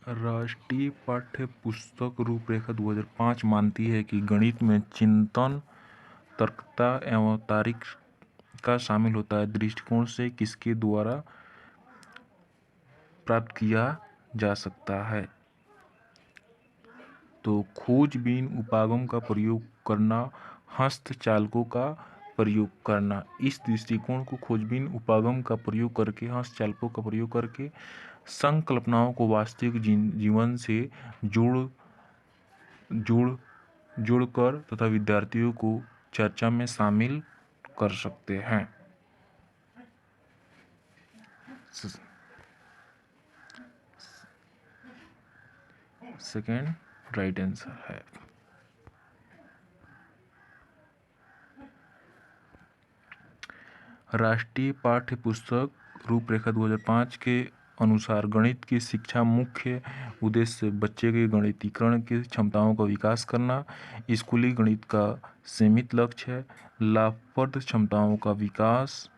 राष्ट्रीय पाठ्य पुस्तक रूपरेखा 2005 मानती है कि गणित में चिंतन, तर्कता एवं तार्किक का शामिल होता है। दृष्टिकोण से किसके द्वारा प्राप्त किया जा सकता है? तो खोजबीन उपागम का प्रयोग करना, हस्तचालकों का प्रयोग करना। इस दृष्टिकोण को खोजबीन उपागम का प्रयोग करके, हस्तचालकों का प्रयोग करके संकल्पनाओं को वास्तविक जीवन से जोड़कर तथा विद्यार्थियों को चर्चा में शामिल कर सकते हैं। सेकेंड राइट आंसर है। राष्ट्रीय पाठ्य पुस्तक रूपरेखा 2005 के अनुसार गणित की शिक्षा मुख्य उद्देश्य बच्चे के गणितीकरण की क्षमताओं का विकास करना। स्कूली गणित का सीमित लक्ष्य है। लाभप्रद क्षमताओं का विकास।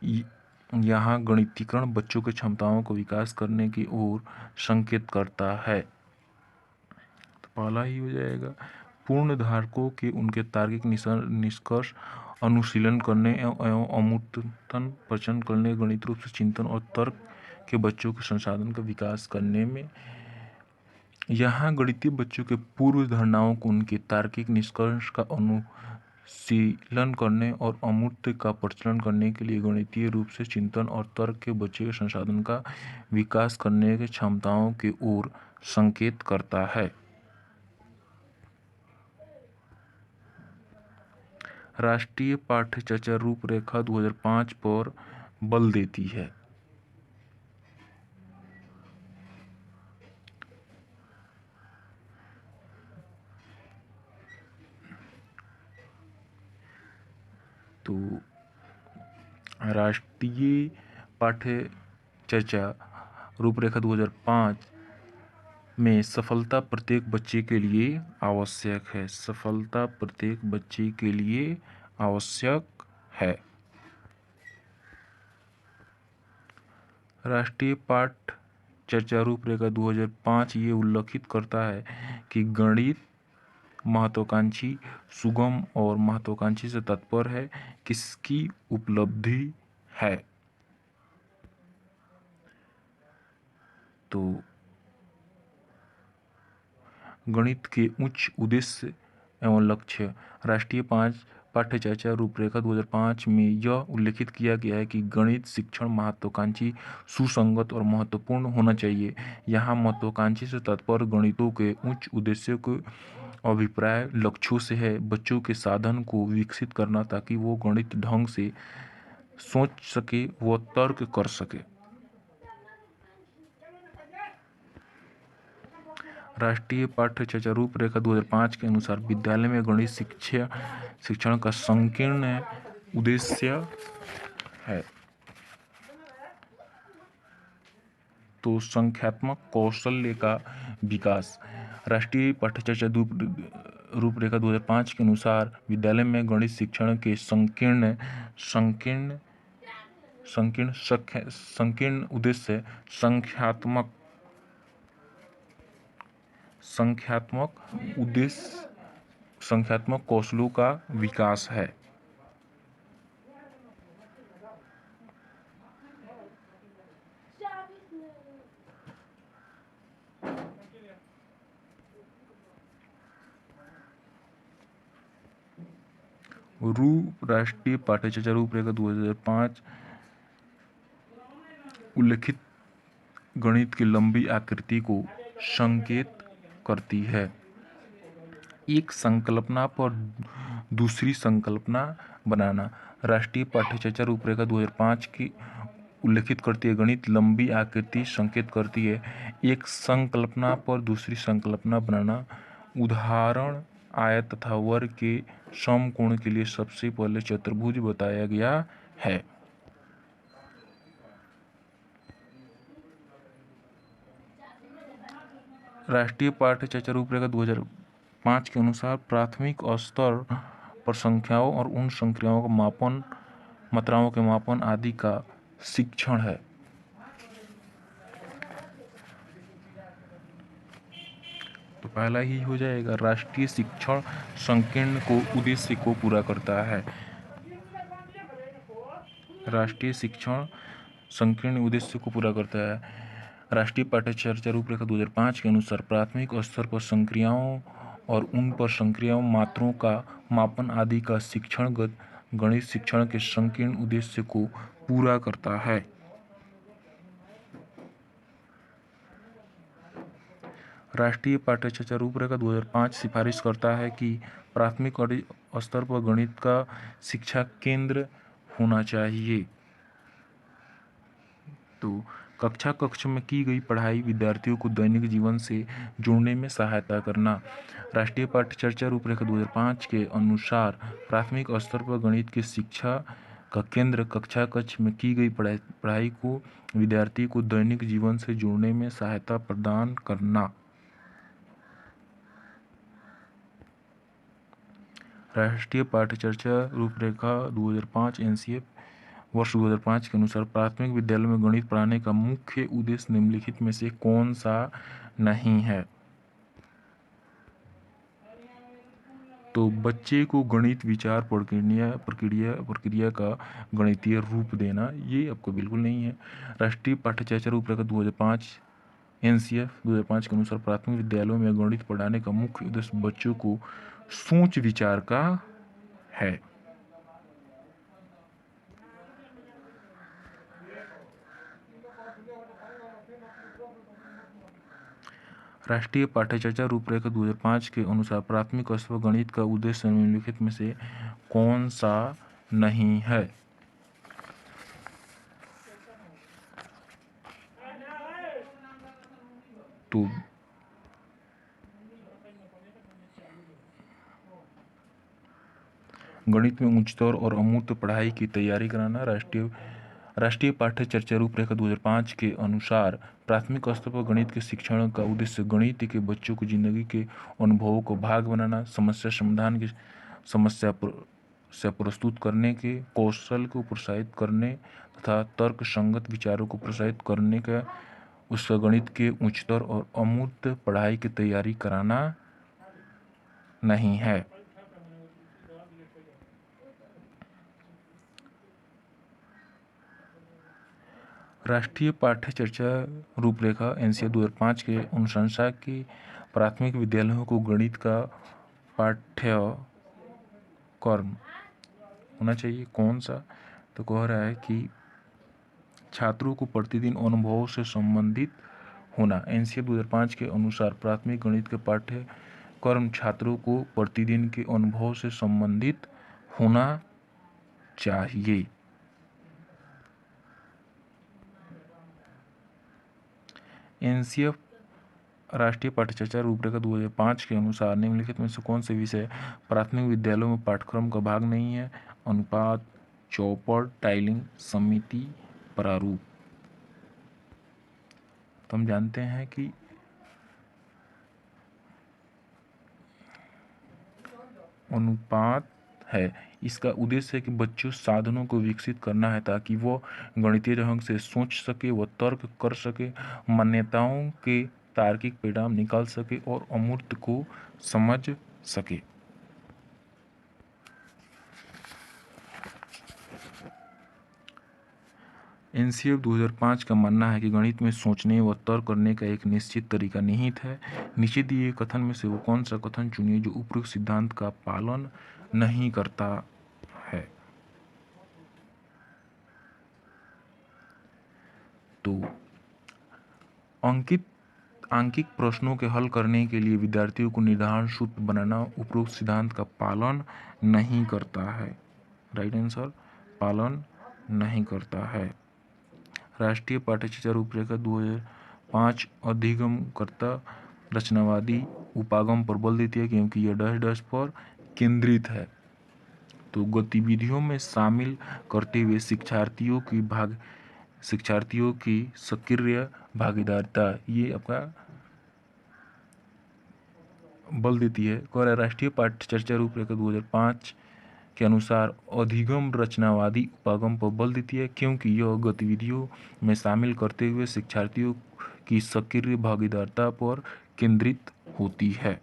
यहाँ गणितीकरण बच्चों की क्षमताओं को विकास करने की ओर संकेत करता है। तो पहला ही हो जाएगा। पूर्ण धारकों के उनके तार्किक निष्कर्ष अनुशीलन करने एवं अमूर्तन प्रचलन करने, गणित रूप से चिंतन और तर्क के बच्चों के संसाधन का विकास करने में। यहाँ गणितीय बच्चों के पूर्व धारणाओं को उनके तार्किक निष्कर्ष का अनुशीलन करने और अमूर्त का प्रचलन करने के लिए गणितीय रूप से चिंतन और तर्क के बच्चे के संसाधन का विकास करने की क्षमताओं की ओर संकेत करता है। राष्ट्रीय पाठ्य चर्चा रूपरेखा 2005 पर बल देती है। तो राष्ट्रीय पाठ्य चर्चा रूपरेखा 2005 में सफलता प्रत्येक बच्चे के लिए आवश्यक है। सफलता प्रत्येक बच्चे के लिए आवश्यक है। राष्ट्रीय पाठ्य चर्चा रूपरेखा 2005 ये उल्लेखित करता है कि गणित महत्वाकांक्षी, सुगम और महत्वाकांक्षी से तात्पर्य है किसकी उपलब्धि है। तो गणित के उच्च उद्देश्य एवं लक्ष्य। राष्ट्रीय पाठ्य चर्चा रूपरेखा 2005 में यह उल्लेखित किया गया है कि गणित शिक्षण महत्वाकांक्षी, सुसंगत और महत्वपूर्ण होना चाहिए। यहाँ महत्वाकांक्षी से तात्पर्य गणितों के उच्च उद्देश्यों के अभिप्राय लक्ष्यों से है। बच्चों के साधन को विकसित करना ताकि वो गणित ढंग से सोच सके व तर्क कर सके। राष्ट्रीय पाठ्य चर्चा रूपरेखा 2005 के अनुसार विद्यालय में गणित शिक्षण का संकीर्ण उद्देश्य है। तो संख्यात्मक कौशल्य का विकास। राष्ट्रीय पाठ्य चर्चा रूपरेखा 2005 के अनुसार विद्यालय में गणित शिक्षण के संकीर्ण उद्देश्य संख्यात्मक कौशलों का विकास है। राष्ट्रीय पाठ्य चर्चा रूपरेखा 2005 उल्लेखित गणित की लंबी आकृति को संकेत करती है। एक संकल्पना पर दूसरी संकल्पना बनाना। राष्ट्रीय पाठ्य चर्चा रूपरेखा 2005 की उल्लेखित करती है गणित लंबी आकृति संकेत करती है एक संकल्पना पर दूसरी संकल्पना बनाना। उदाहरण आयत तथा वर्ग के समकोण के लिए सबसे पहले चतुर्भुज बताया गया है। राष्ट्रीय पाठ्य चर्चा रूपरेखा 2005 के अनुसार प्राथमिक स्तर पर संख्याओं और उन संख्याओं का मापन, मात्राओं के मापन आदि का शिक्षण है। तो पहला ही हो जाएगा, राष्ट्रीय शिक्षण संकीर्ण को उद्देश्य को पूरा करता है। राष्ट्रीय शिक्षण संकीर्ण उद्देश्य को पूरा करता है। राष्ट्रीय पाठ्यचर्या रूपरेखा 2005 के अनुसार प्राथमिक स्तर पर संक्रियाओं और उन पर संक्रियाओं मात्राओं का मापन आदि का शिक्षण गणित शिक्षण के संकीर्ण उद्देश्य को पूरा करता है। राष्ट्रीय पाठ्यचर्या रूपरेखा 2005 सिफारिश करता है कि प्राथमिक स्तर पर गणित का शिक्षा केंद्र होना चाहिए। तो कक्षा में की गई पढ़ाई विद्यार्थियों को दैनिक जीवन से जुड़ने में सहायता करना। राष्ट्रीय पाठ्यचर्या रूपरेखा 2005 के अनुसार प्राथमिक स्तर पर गणित की शिक्षा का केंद्र कक्ष में की गई पढ़ाई को विद्यार्थी को दैनिक जीवन से जुड़ने में सहायता प्रदान करना। राष्ट्रीय पाठ्यचर्या रूपरेखा 2005 एनसीएफ वर्ष 2005 के अनुसार प्राथमिक विद्यालय में गणित पढ़ाने का मुख्य उद्देश्य निम्नलिखित में से कौन सा नहीं है? तो बच्चे को गणित विचार प्रक्रिया का गणितीय रूप देना, ये आपको बिल्कुल नहीं है। राष्ट्रीय पाठ्यचर्या रूपरेखा 2005 एनसीएफ 2005 के अनुसार प्राथमिक विद्यालयों में गणित पढ़ाने का मुख्य उद्देश्य बच्चों को सोच विचार का है। राष्ट्रीय पाठ्यचर्या रूपरेखा 2005 के अनुसार प्राथमिक स्तर पर गणित का उद्देश्य निम्नलिखित में से कौन सा नहीं है? तो गणित में उच्चतर और अमूर्त पढ़ाई की तैयारी कराना। राष्ट्रीय पाठ्यचर्या रूपरेखा 2005 के अनुसार प्राथमिक स्तर पर गणित के शिक्षण का उद्देश्य गणित के बच्चों को जिंदगी के अनुभवों को भाग बनाना, समस्या समाधान की समस्या से प्रस्तुत करने के कौशल को प्रोत्साहित करने तथा तर्क संगत विचारों को प्रोत्साहित करने का उस गणित के उच्चतर और अमूर्त पढ़ाई की तैयारी कराना नहीं है। राष्ट्रीय पाठ्यचर्या रूपरेखा एनसीएफ 2005 के अनुशंसा की प्राथमिक विद्यालयों को गणित का पाठ्यक्रम होना चाहिए कौन सा? तो कह रहा है कि छात्रों को प्रतिदिन अनुभवों से संबंधित होना। एनसीएफ 2005 के अनुसार प्राथमिक गणित के पाठ्यक्रम छात्रों को प्रतिदिन के अनुभव से संबंधित होना चाहिए। एनसीएफ राष्ट्रीय पाठ्यचर्या रूपरेखा 2005 के अनुसार निम्नलिखित में से कौन से विषय प्राथमिक विद्यालयों में पाठ्यक्रम का भाग नहीं है? अनुपात, चौपड़, टाइलिंग, समिति, प्रारूप। तो हम जानते हैं कि अनुपात है, इसका उद्देश्य है कि बच्चों साधनों को विकसित करना है ताकि वो गणितीय ढंग से सोच सके, वो तर्क कर सके, मान्यताओं के तार्किक परिणाम निकाल सके और अमूर्त को समझ सके। एनसीएफ 2005 का मानना है कि गणित में सोचने व तर्क करने का एक निश्चित तरीका निहित है। नीचे दिए कथन में से वो कौन सा कथन चुनिए जो उपरोक्त सिद्धांत का पालन नहीं करता है? तो आंकिक प्रश्नों के हल करने के लिए विद्यार्थियों को निर्धारण सूत्र बनाना उपरोक्त सिद्धांत का पालन नहीं करता है। राइट आंसर, पालन नहीं करता है। राष्ट्रीय पाठ्यचर्या रूपरेखा 2005 अधिगमकर्ता रचनावादी उपागम पर बल देती है क्योंकि यह डैश डैश पर केंद्रित है। तो गतिविधियों में शामिल करते हुए शिक्षार्थियों की सक्रिय भागीदारिता, ये आपका बल देती है। राष्ट्रीय पाठ्यचर्या रूपरेखा 2005 के अनुसार अधिगम रचनावादी उपागम पर बल देती है क्योंकि यह गतिविधियों में शामिल करते हुए शिक्षार्थियों की सक्रिय भागीदारिता पर केंद्रित होती है।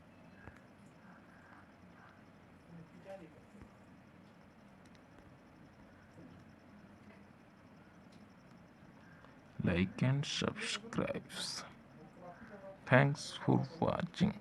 Like and subscribe. Thanks for watching.